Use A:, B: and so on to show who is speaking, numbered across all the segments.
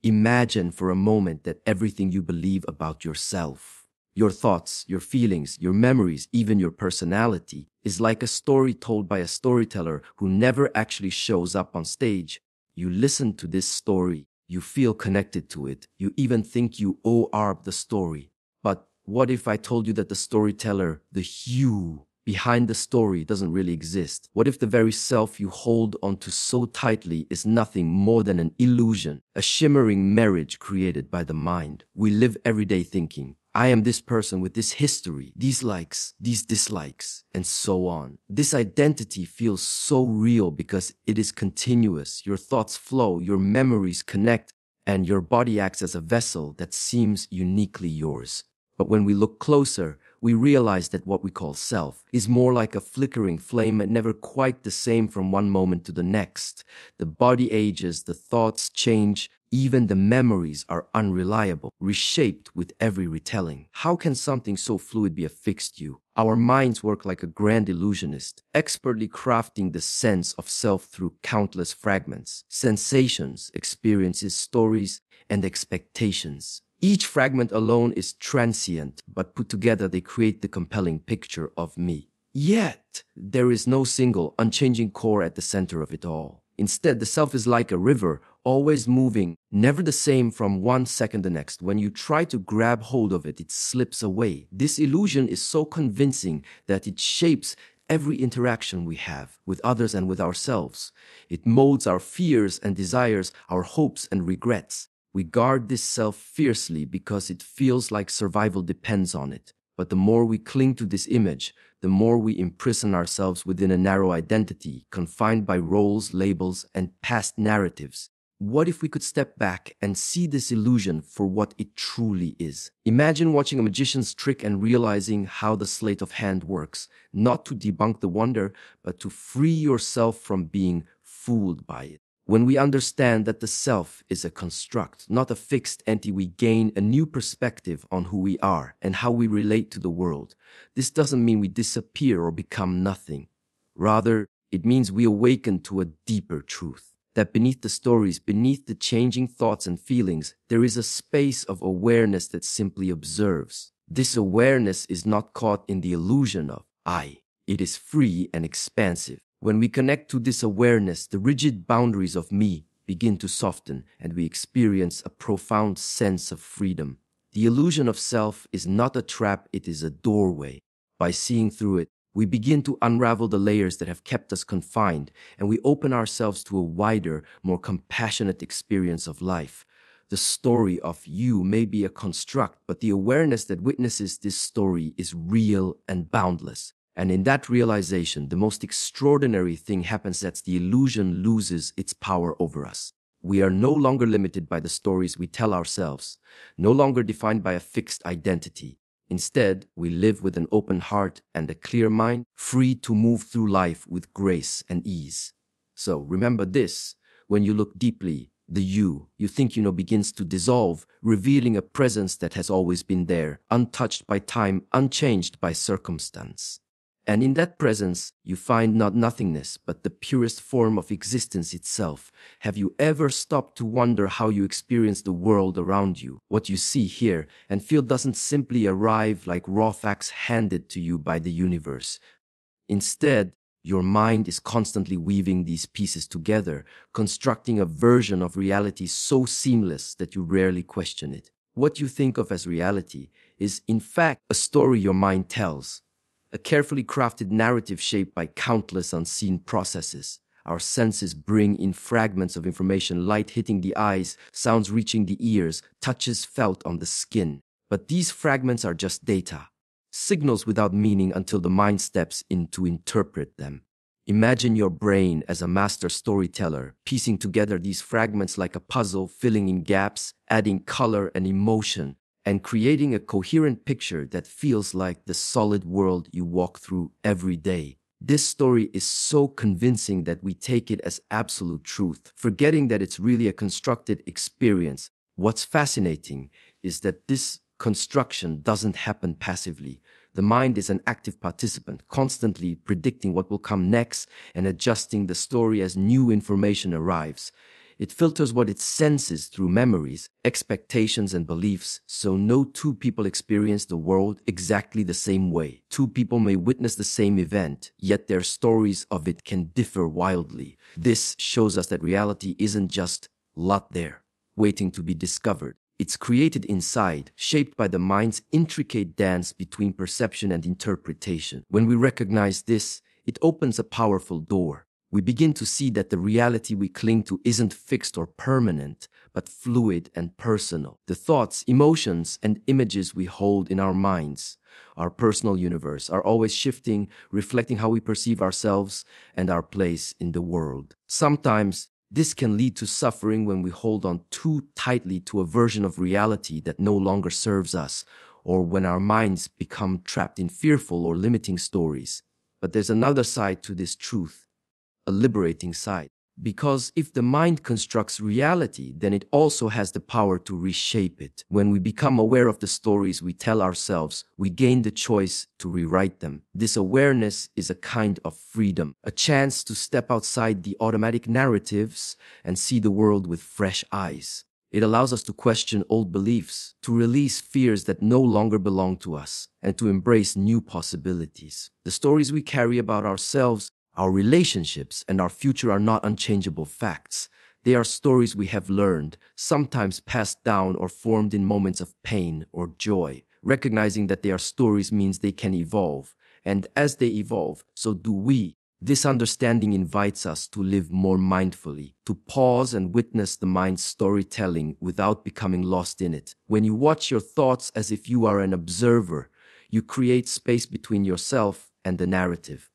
A: Imagine for a moment that everything you believe about yourself, your thoughts, your feelings, your memories, even your personality, is like a story told by a storyteller who never actually shows up on stage. You listen to this story, you feel connected to it, you even think you are the story. But what if I told you that the storyteller, the you behind the story, doesn't really exist? What if the very self you hold onto so tightly is nothing more than an illusion, a shimmering mirage created by the mind? We live every day thinking, I am this person with this history, these likes, these dislikes, and so on. This identity feels so real because it is continuous. Your thoughts flow, your memories connect, and your body acts as a vessel that seems uniquely yours. But when we look closer, we realize that what we call self is more like a flickering flame and never quite the same from one moment to the next. The body ages, the thoughts change, even the memories are unreliable, reshaped with every retelling. How can something so fluid be a fixed you? Our minds work like a grand illusionist, expertly crafting the sense of self through countless fragments, sensations, experiences, stories, and expectations. Each fragment alone is transient, but put together they create the compelling picture of me. Yet, there is no single, unchanging core at the center of it all. Instead, the self is like a river, always moving, never the same from one second to the next. When you try to grab hold of it, it slips away. This illusion is so convincing that it shapes every interaction we have with others and with ourselves. It molds our fears and desires, our hopes and regrets. We guard this self fiercely because it feels like survival depends on it. But the more we cling to this image, the more we imprison ourselves within a narrow identity, confined by roles, labels, and past narratives. What if we could step back and see this illusion for what it truly is? Imagine watching a magician's trick and realizing how the sleight of hand works, not to debunk the wonder, but to free yourself from being fooled by it. When we understand that the self is a construct, not a fixed entity, we gain a new perspective on who we are and how we relate to the world. This doesn't mean we disappear or become nothing. Rather, it means we awaken to a deeper truth. That beneath the stories, beneath the changing thoughts and feelings, there is a space of awareness that simply observes. This awareness is not caught in the illusion of I. It is free and expansive. When we connect to this awareness, the rigid boundaries of me begin to soften and we experience a profound sense of freedom. The illusion of self is not a trap, it is a doorway. By seeing through it, we begin to unravel the layers that have kept us confined, and we open ourselves to a wider, more compassionate experience of life. The story of you may be a construct, but the awareness that witnesses this story is real and boundless. And in that realization, the most extraordinary thing happens: that the illusion loses its power over us. We are no longer limited by the stories we tell ourselves, no longer defined by a fixed identity. Instead, we live with an open heart and a clear mind, free to move through life with grace and ease. So remember this: when you look deeply, the you think you know begins to dissolve, revealing a presence that has always been there, untouched by time, unchanged by circumstance. And in that presence, you find not nothingness, but the purest form of existence itself. Have you ever stopped to wonder how you experience the world around you? What you see, hear, and feel doesn't simply arrive like raw facts handed to you by the universe. Instead, your mind is constantly weaving these pieces together, constructing a version of reality so seamless that you rarely question it. What you think of as reality is, in fact, a story your mind tells. A carefully crafted narrative shaped by countless unseen processes. Our senses bring in fragments of information, light hitting the eyes, sounds reaching the ears, touches felt on the skin. But these fragments are just data, signals without meaning until the mind steps in to interpret them. Imagine your brain as a master storyteller, piecing together these fragments like a puzzle, filling in gaps, adding color and emotion, and creating a coherent picture that feels like the solid world you walk through every day. This story is so convincing that we take it as absolute truth, forgetting that it's really a constructed experience. What's fascinating is that this construction doesn't happen passively. The mind is an active participant, constantly predicting what will come next and adjusting the story as new information arrives. It filters what it senses through memories, expectations, and beliefs, so no two people experience the world exactly the same way. Two people may witness the same event, yet their stories of it can differ wildly. This shows us that reality isn't just lot there, waiting to be discovered. It's created inside, shaped by the mind's intricate dance between perception and interpretation. When we recognize this, it opens a powerful door. We begin to see that the reality we cling to isn't fixed or permanent, but fluid and personal. The thoughts, emotions, and images we hold in our minds, our personal universe, are always shifting, reflecting how we perceive ourselves and our place in the world. Sometimes, this can lead to suffering when we hold on too tightly to a version of reality that no longer serves us, or when our minds become trapped in fearful or limiting stories. But there's another side to this truth, a liberating side. Because if the mind constructs reality, then it also has the power to reshape it. When we become aware of the stories we tell ourselves, we gain the choice to rewrite them. This awareness is a kind of freedom, a chance to step outside the automatic narratives and see the world with fresh eyes. It allows us to question old beliefs, to release fears that no longer belong to us, and to embrace new possibilities. The stories we carry about ourselves, our relationships, and our future are not unchangeable facts. They are stories we have learned, sometimes passed down or formed in moments of pain or joy. Recognizing that they are stories means they can evolve, and as they evolve, so do we. This understanding invites us to live more mindfully, to pause and witness the mind's storytelling without becoming lost in it. When you watch your thoughts as if you are an observer, you create space between yourself and the narrative.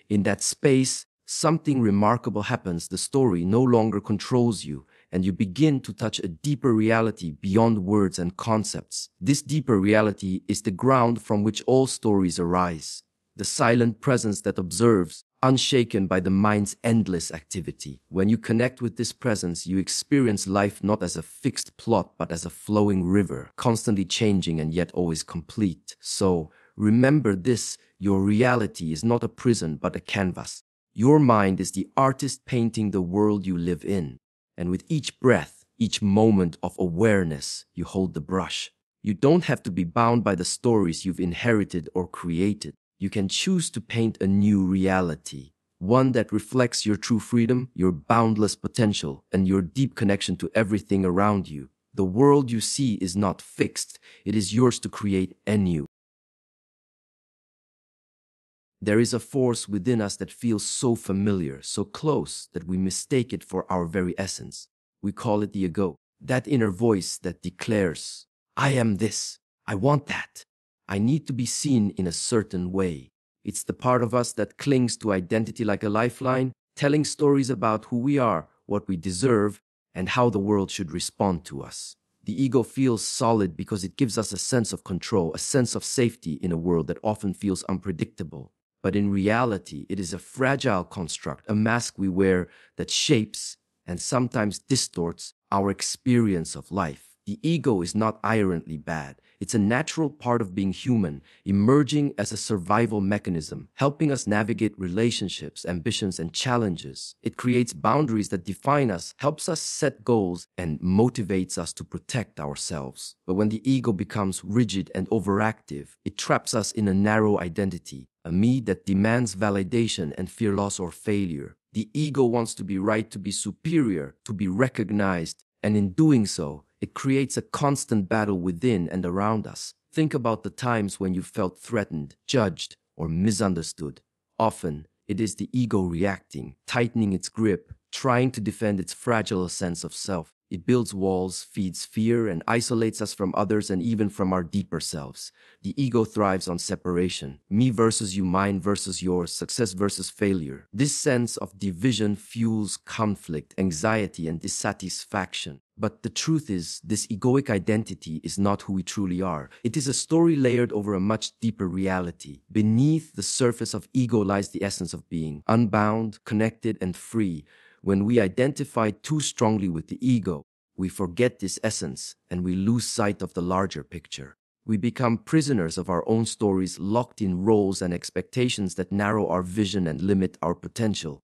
A: In that space, something remarkable happens. The story no longer controls you, and you begin to touch a deeper reality beyond words and concepts. This deeper reality is the ground from which all stories arise, the silent presence that observes, unshaken by the mind's endless activity. When you connect with this presence, you experience life not as a fixed plot, but as a flowing river, constantly changing and yet always complete. So, remember this, your reality is not a prison, but a canvas. Your mind is the artist painting the world you live in. And with each breath, each moment of awareness, you hold the brush. You don't have to be bound by the stories you've inherited or created. You can choose to paint a new reality, one that reflects your true freedom, your boundless potential, and your deep connection to everything around you. The world you see is not fixed. It is yours to create anew. There is a force within us that feels so familiar, so close, that we mistake it for our very essence. We call it the ego, that inner voice that declares, I am this, I want that, I need to be seen in a certain way. It's the part of us that clings to identity like a lifeline, telling stories about who we are, what we deserve, and how the world should respond to us. The ego feels solid because it gives us a sense of control, a sense of safety in a world that often feels unpredictable. But in reality, it is a fragile construct, a mask we wear that shapes and sometimes distorts our experience of life. The ego is not inherently bad. It's a natural part of being human, emerging as a survival mechanism, helping us navigate relationships, ambitions, and challenges. It creates boundaries that define us, helps us set goals, and motivates us to protect ourselves. But when the ego becomes rigid and overactive, it traps us in a narrow identity, a me that demands validation and fear loss or failure. The ego wants to be right, to be superior, to be recognized, and in doing so, it creates a constant battle within and around us. Think about the times when you felt threatened, judged, or misunderstood. Often, it is the ego reacting, tightening its grip, trying to defend its fragile sense of self. It builds walls, feeds fear, and isolates us from others and even from our deeper selves. The ego thrives on separation. Me versus you, mine versus yours, success versus failure. This sense of division fuels conflict, anxiety, and dissatisfaction. But the truth is, this egoic identity is not who we truly are. It is a story layered over a much deeper reality. Beneath the surface of ego lies the essence of being, unbound, connected, and free. When we identify too strongly with the ego, we forget this essence and we lose sight of the larger picture. We become prisoners of our own stories, locked in roles and expectations that narrow our vision and limit our potential.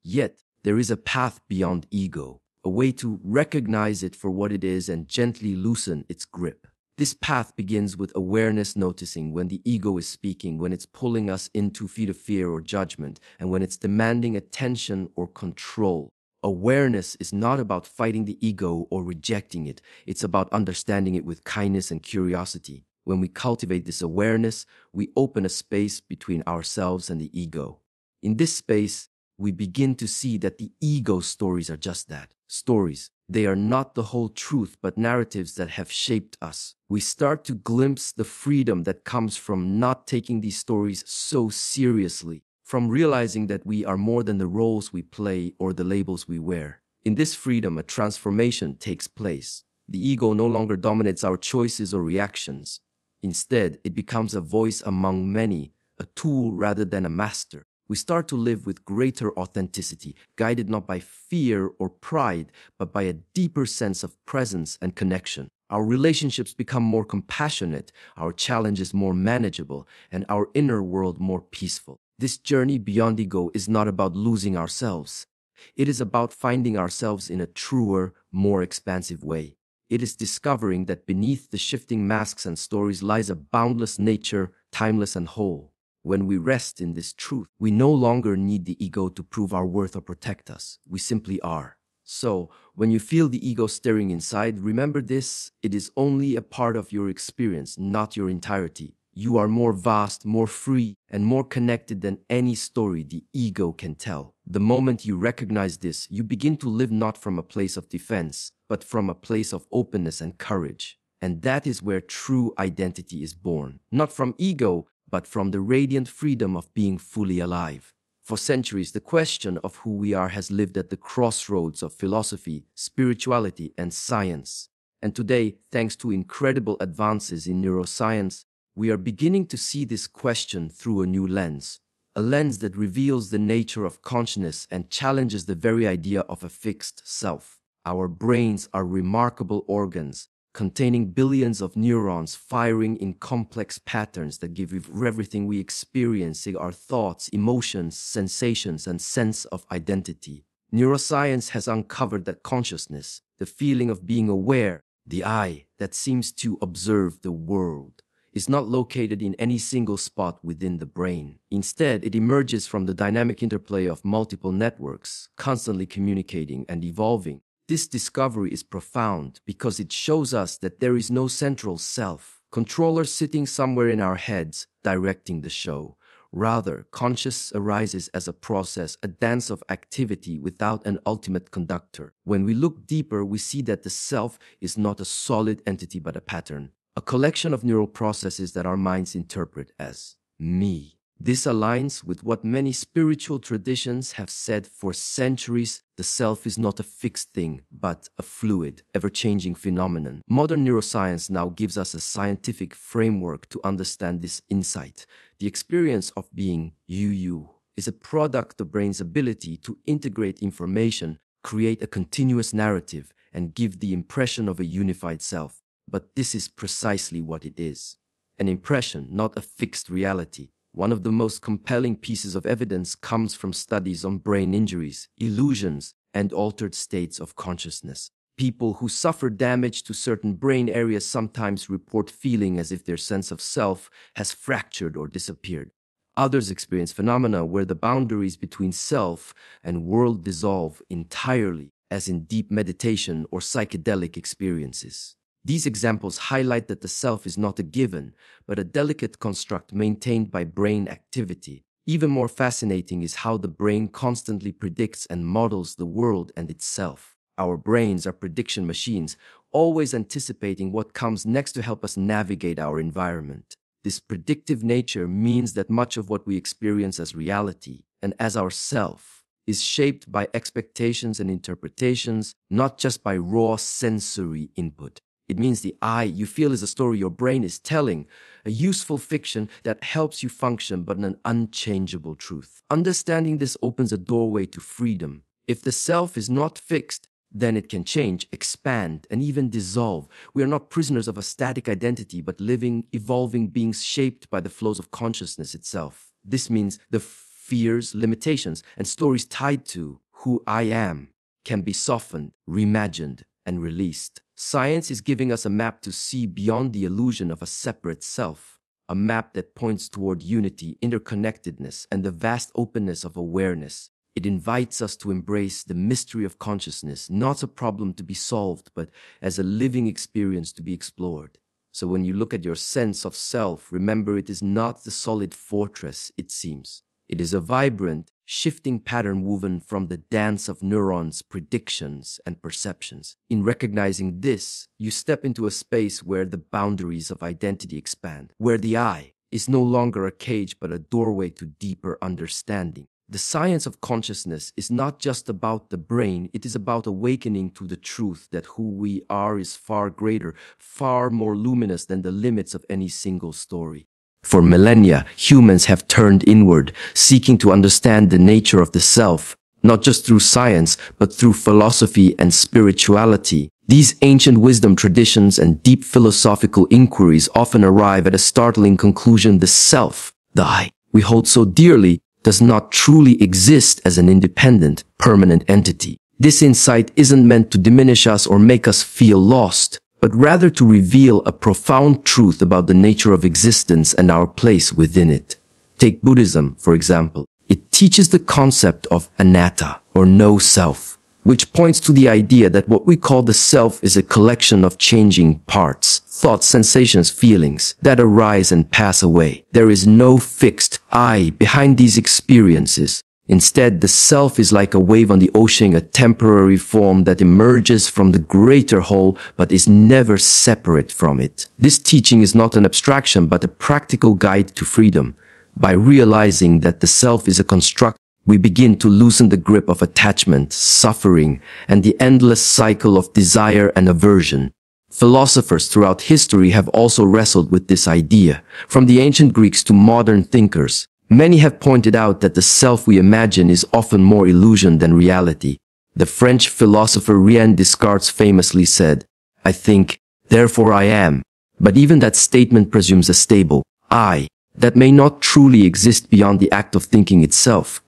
A: Yet, there is a path beyond ego, a way to recognize it for what it is and gently loosen its grip. This path begins with awareness, noticing when the ego is speaking, when it's pulling us into feet of fear or judgment, and when it's demanding attention or control. Awareness is not about fighting the ego or rejecting it. It's about understanding it with kindness and curiosity. When we cultivate this awareness, we open a space between ourselves and the ego. In this space, we begin to see that the ego stories are just that, stories. They are not the whole truth, but narratives that have shaped us. We start to glimpse the freedom that comes from not taking these stories so seriously, from realizing that we are more than the roles we play or the labels we wear. In this freedom, a transformation takes place. The ego no longer dominates our choices or reactions. Instead, it becomes a voice among many, a tool rather than a master. We start to live with greater authenticity, guided not by fear or pride, but by a deeper sense of presence and connection. Our relationships become more compassionate, our challenges more manageable, and our inner world more peaceful. This journey beyond ego is not about losing ourselves. It is about finding ourselves in a truer, more expansive way. It is discovering that beneath the shifting masks and stories lies a boundless nature, timeless and whole. When we rest in this truth, we no longer need the ego to prove our worth or protect us. We simply are. So, when you feel the ego stirring inside, remember this: it is only a part of your experience, not your entirety. You are more vast, more free, and more connected than any story the ego can tell. The moment you recognize this, you begin to live not from a place of defense, but from a place of openness and courage. And that is where true identity is born. Not from ego, but from the radiant freedom of being fully alive. For centuries, the question of who we are has lived at the crossroads of philosophy, spirituality, and science. And today, thanks to incredible advances in neuroscience, we are beginning to see this question through a new lens, a lens that reveals the nature of consciousness and challenges the very idea of a fixed self. Our brains are remarkable organs, containing billions of neurons firing in complex patterns that give everything we experience, our thoughts, emotions, sensations, and sense of identity. Neuroscience has uncovered that consciousness, the feeling of being aware, the I that seems to observe the world, is not located in any single spot within the brain. Instead, it emerges from the dynamic interplay of multiple networks, constantly communicating and evolving. This discovery is profound because it shows us that there is no central self, controller sitting somewhere in our heads, directing the show. Rather, consciousness arises as a process, a dance of activity without an ultimate conductor. When we look deeper, we see that the self is not a solid entity but a pattern, a collection of neural processes that our minds interpret as me. This aligns with what many spiritual traditions have said for centuries: the self is not a fixed thing, but a fluid, ever-changing phenomenon. Modern neuroscience now gives us a scientific framework to understand this insight. The experience of being you is a product of the brain's ability to integrate information, create a continuous narrative, and give the impression of a unified self. But this is precisely what it is: an impression, not a fixed reality. One of the most compelling pieces of evidence comes from studies on brain injuries, illusions, and altered states of consciousness. People who suffer damage to certain brain areas sometimes report feeling as if their sense of self has fractured or disappeared. Others experience phenomena where the boundaries between self and world dissolve entirely, as in deep meditation or psychedelic experiences. These examples highlight that the self is not a given, but a delicate construct maintained by brain activity. Even more fascinating is how the brain constantly predicts and models the world and itself. Our brains are prediction machines, always anticipating what comes next to help us navigate our environment. This predictive nature means that much of what we experience as reality and as ourself is shaped by expectations and interpretations, not just by raw sensory input. It means the I you feel is a story your brain is telling, a useful fiction that helps you function, but an unchangeable truth. Understanding this opens a doorway to freedom. If the self is not fixed, then it can change, expand, and even dissolve. We are not prisoners of a static identity, but living, evolving beings shaped by the flows of consciousness itself. This means the fears, limitations, and stories tied to who I am can be softened, reimagined, and released. Science is giving us a map to see beyond the illusion of a separate self, a map that points toward unity, interconnectedness, and the vast openness of awareness. It invites us to embrace the mystery of consciousness, not a problem to be solved, but as a living experience to be explored. So when you look at your sense of self, remember it is not the solid fortress it seems. It is a vibrant, shifting pattern woven from the dance of neurons, predictions, and perceptions. In recognizing this, you step into a space where the boundaries of identity expand, where the I is no longer a cage but a doorway to deeper understanding. The science of consciousness is not just about the brain, it is about awakening to the truth that who we are is far greater, far more luminous than the limits of any single story. For millennia, humans have turned inward, seeking to understand the nature of the self, not just through science, but through philosophy and spirituality. These ancient wisdom traditions and deep philosophical inquiries often arrive at a startling conclusion: the self, the I, we hold so dearly, does not truly exist as an independent, permanent entity. This insight isn't meant to diminish us or make us feel lost, but rather to reveal a profound truth about the nature of existence and our place within it. Take Buddhism, for example. It teaches the concept of anatta, or no self, which points to the idea that what we call the self is a collection of changing parts, thoughts, sensations, feelings that arise and pass away. There is no fixed I behind these experiences. Instead, the self is like a wave on the ocean, a temporary form that emerges from the greater whole but is never separate from it. This teaching is not an abstraction but a practical guide to freedom. By realizing that the self is a construct, we begin to loosen the grip of attachment, suffering, and the endless cycle of desire and aversion. Philosophers throughout history have also wrestled with this idea. From the ancient Greeks to modern thinkers, many have pointed out that the self we imagine is often more illusion than reality. The French philosopher René Descartes famously said, "I think, therefore I am." But even that statement presumes a stable I that may not truly exist beyond the act of thinking itself.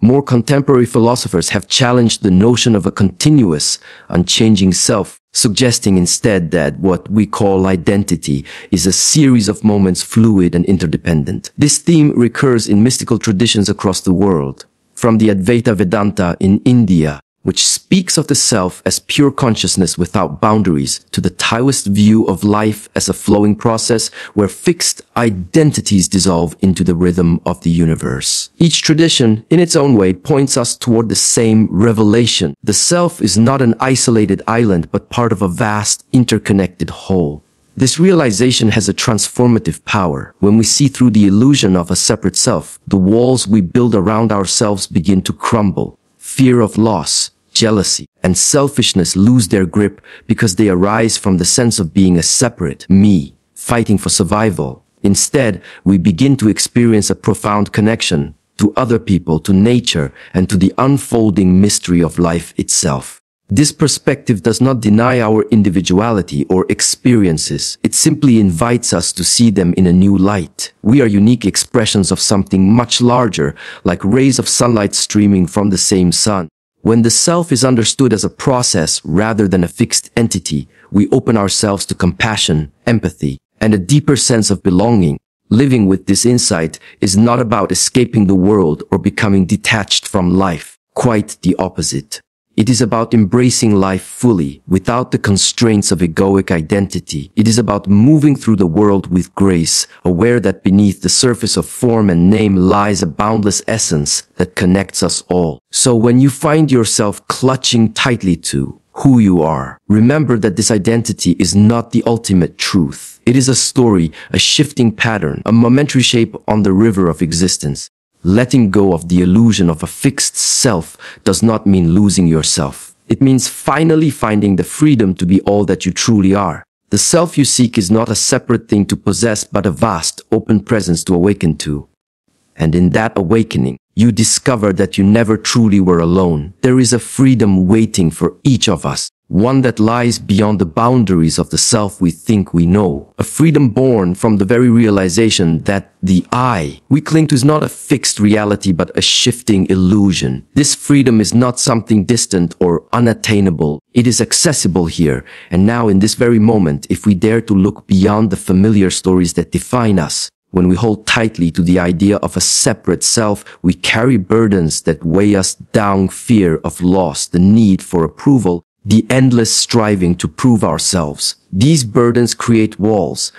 A: More contemporary philosophers have challenged the notion of a continuous, unchanging self, suggesting instead that what we call identity is a series of moments, fluid and interdependent. This theme recurs in mystical traditions across the world, from the Advaita Vedanta in India, which speaks of the self as pure consciousness without boundaries, to the Taoist view of life as a flowing process where fixed identities dissolve into the rhythm of the universe. Each tradition, in its own way, points us toward the same revelation. The self is not an isolated island, but part of a vast, interconnected whole. This realization has a transformative power. When we see through the illusion of a separate self, the walls we build around ourselves begin to crumble. Fear of loss, jealousy, and selfishness lose their grip because they arise from the sense of being a separate me, fighting for survival. Instead, we begin to experience a profound connection to other people, to nature, and to the unfolding mystery of life itself. This perspective does not deny our individuality or experiences. It simply invites us to see them in a new light. We are unique expressions of something much larger, like rays of sunlight streaming from the same sun. When the self is understood as a process rather than a fixed entity, we open ourselves to compassion, empathy, and a deeper sense of belonging. Living with this insight is not about escaping the world or becoming detached from life. Quite the opposite. It is about embracing life fully, without the constraints of egoic identity. It is about moving through the world with grace, aware that beneath the surface of form and name lies a boundless essence that connects us all. So when you find yourself clutching tightly to who you are, remember that this identity is not the ultimate truth. It is a story, a shifting pattern, a momentary shape on the river of existence. Letting go of the illusion of a fixed self does not mean losing yourself. It means finally finding the freedom to be all that you truly are. The self you seek is not a separate thing to possess, but a vast, open presence to awaken to. And in that awakening, you discover that you never truly were alone. There is a freedom waiting for each of us. one that lies beyond the boundaries of the self we think we know, a freedom born from the very realization that the I we cling to is not a fixed reality but a shifting illusion. This freedom is not something distant or unattainable. It is accessible here and now in this very moment if we dare to look beyond the familiar stories that define us. When we hold tightly to the idea of a separate self, we carry burdens that weigh us down: fear of loss, the need for approval, the endless striving to prove ourselves. These burdens create walls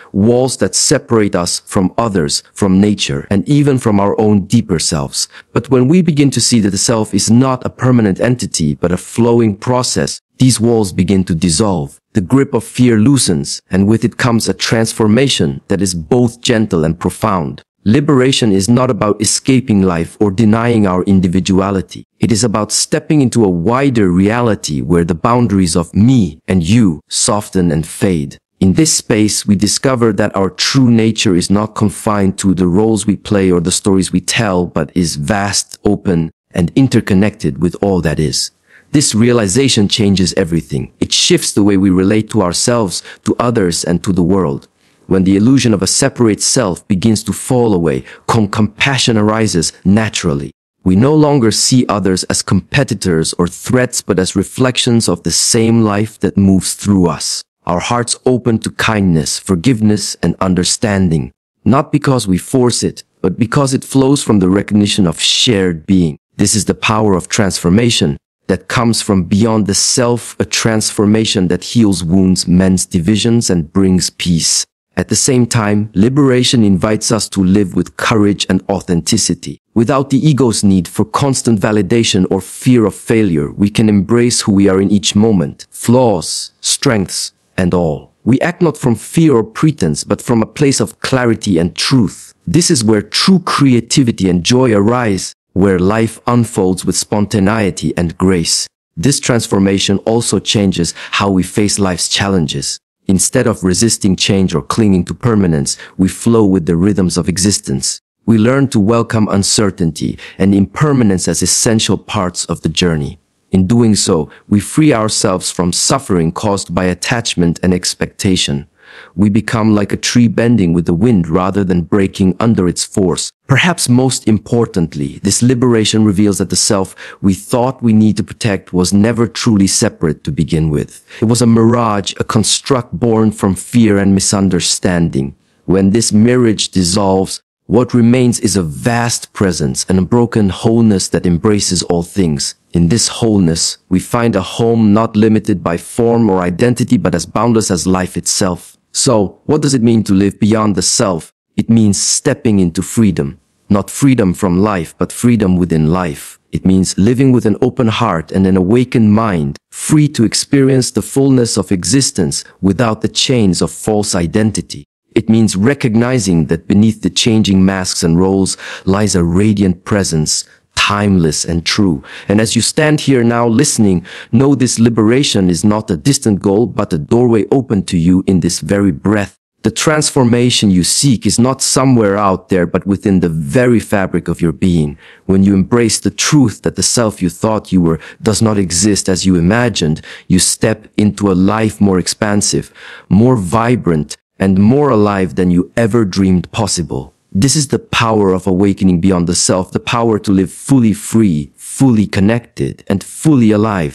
A: that separate us from others, from nature, and even from our own deeper selves. But when we begin to see that the self is not a permanent entity, but a flowing process, these walls begin to dissolve. The grip of fear loosens, and with it comes a transformation that is both gentle and profound. Liberation is not about escaping life or denying our individuality. It is about stepping into a wider reality where the boundaries of me and you soften and fade. In this space, we discover that our true nature is not confined to the roles we play or the stories we tell, but is vast, open, and interconnected with all that is. This realization changes everything. It shifts the way we relate to ourselves, to others, and to the world. When the illusion of a separate self begins to fall away, compassion arises naturally. We no longer see others as competitors or threats, but as reflections of the same life that moves through us. Our hearts open to kindness, forgiveness, and understanding, not because we force it, but because it flows from the recognition of shared being. This is the power of transformation that comes from beyond the self, a transformation that heals wounds, mends divisions, and brings peace. At the same time, liberation invites us to live with courage and authenticity. Without the ego's need for constant validation or fear of failure, we can embrace who we are in each moment, flaws, strengths, and all. We act not from fear or pretense, but from a place of clarity and truth. This is where true creativity and joy arise, where life unfolds with spontaneity and grace. This transformation also changes how we face life's challenges. Instead of resisting change or clinging to permanence, we flow with the rhythms of existence. We learn to welcome uncertainty and impermanence as essential parts of the journey. In doing so, we free ourselves from suffering caused by attachment and expectation. We become like a tree bending with the wind rather than breaking under its force. Perhaps most importantly, this liberation reveals that the self we thought we need to protect was never truly separate to begin with. It was a mirage, a construct born from fear and misunderstanding. When this mirage dissolves, what remains is a vast presence, an unbroken wholeness that embraces all things. In this wholeness, we find a home not limited by form or identity, but as boundless as life itself. So, what does it mean to live beyond the self? It means stepping into freedom. Not freedom from life, but freedom within life. It means living with an open heart and an awakened mind, free to experience the fullness of existence without the chains of false identity. It means recognizing that beneath the changing masks and roles lies a radiant presence, timeless and true. And as you stand here now listening, know this liberation is not a distant goal, but a doorway open to you in this very breath. The transformation you seek is not somewhere out there, but within the very fabric of your being. When you embrace the truth that the self you thought you were does not exist as you imagined, you step into a life more expansive, more vibrant, and more alive than you ever dreamed possible. This is the power of awakening beyond the self, the power to live fully free, fully connected, and fully alive.